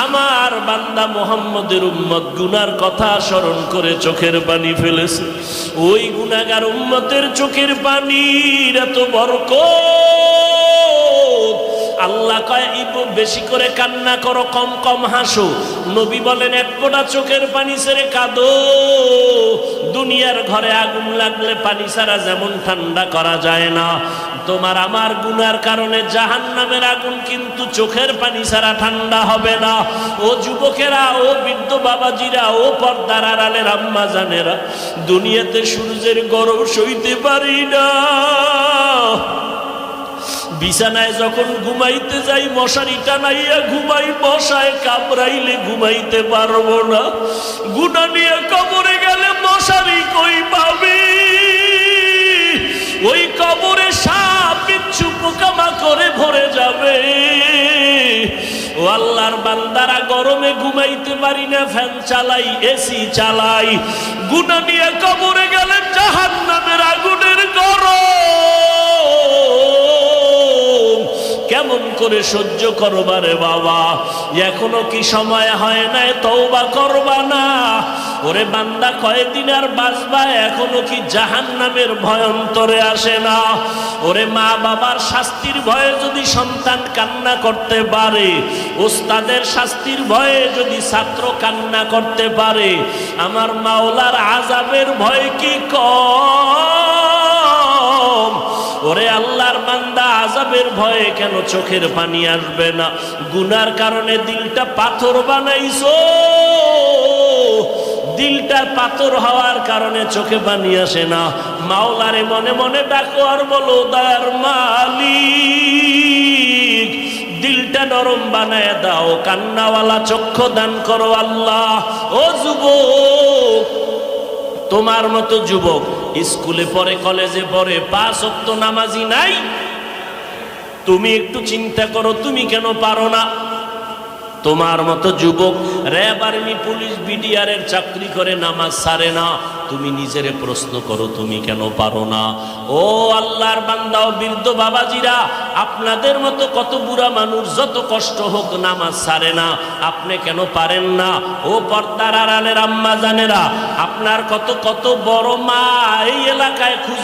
আমার বান্দা মুহাম্মদের উম্মত গুনার কথা স্মরণ করে চোখের পানি ফেলেছে। ওই গুনাহগার উম্মতের চোখের পানির এত বরকত, আল্লাহ কয় বেশি করে কান্না করো, কম কম হাসো। নবী বলেন এক ফোঁটা চোখের পানি ছেড়ে কাঁদো। দুনিয়ার ঘরে আগুন লাগলে পানি ছাড়া যেমন ঠান্ডা করা যায় না, তোমার আমার গুনার কারণে জাহান্নামের আগুন কিন্তু চোখের পানি ছাড়া ঠান্ডা হবে না। ও যুবকেরা, ও বৃদ্ধ বাবাজিরা, ও পর্দার আড়ালের আম্মা জানেরা, দুনিয়াতে সূর্যের গরম সইতে পারি না। বিছানায় যখন ঘুমাইতে যাই মশারি টানাইয়া ঘুমাই, মশায় কামড়াইলে ঘুমাইতে পারবো না। গুনাহ নিয়ে কবরে গেলে মশারি কই পাবি? ওই কবরে সাপ বিচ্ছু পোকামাকড়ে ভরে যাবে। ও আল্লাহর বান্দারা, গরমে ঘুমাইতে পারি না, ফ্যান চালাই, এসি চালাই। গুনাহ নিয়ে কবরে গেলে জাহান্নামের আগুনের গরম কেমন করে সহ্য করবা রে বাবা? এখনো কি সময় হয় নাই তওবা করবা না? ওরে বান্দা, কয়দিন আর বাঁচবা? এখনো কি জাহান্নামের ভয় অন্তরে আসে না? ওরে মা বাবার শাস্তির ভয়ে যদি সন্তান কান্না করতে পারে, ওস্তাদের শাস্তির ভয়ে যদি ছাত্র কান্না করতে পারে, আমার মাওলার আযাবের ভয় কি কম? ওরে আল্লাহর বান্দা, আযাবের ভয়ে কেন চোখের পানি আসবে না? গুনার কারণে দিলটা পাথর বানাইছো, দিলটার পাথর হওয়ার কারণে চোখে পানি আসে না। মাওলারে মনে মনে ডাকো আর বলো, দয়ার মালিক, দিলটা নরম বানায় দাও, কান্নাওয়ালা চক্ষু দান করো আল্লাহ। ও যুবক, তোমার মতো যুবক স্কুলে পড়ে, কলেজে পড়ে, 5 ওয়াক্ত নামাজি নাই। তুমি একটু চিন্তা করো, তুমি কেন পারো না? তোমার মতো যুবক র্যাব, আর্মি, পুলিশ, বিডিআর এর চাকরি করে, নামাজ ছাড়ে না। তুমি নিজেরে প্রশ্ন করো, তুমি কেন পারো না? ও আল্লাহর বান্দা ও বৃদ্ধ বাবাজিরা, আপনাদের মতো কত বুড়া মানুষ যত কষ্ট হোক নামাজ ছাড়ে না, আপনি কেন পারেন না? ও পর্দার আড়ালের আম্মা জানেরা, আপনার কত কত বড় মা এই এলাকায় খুঁজে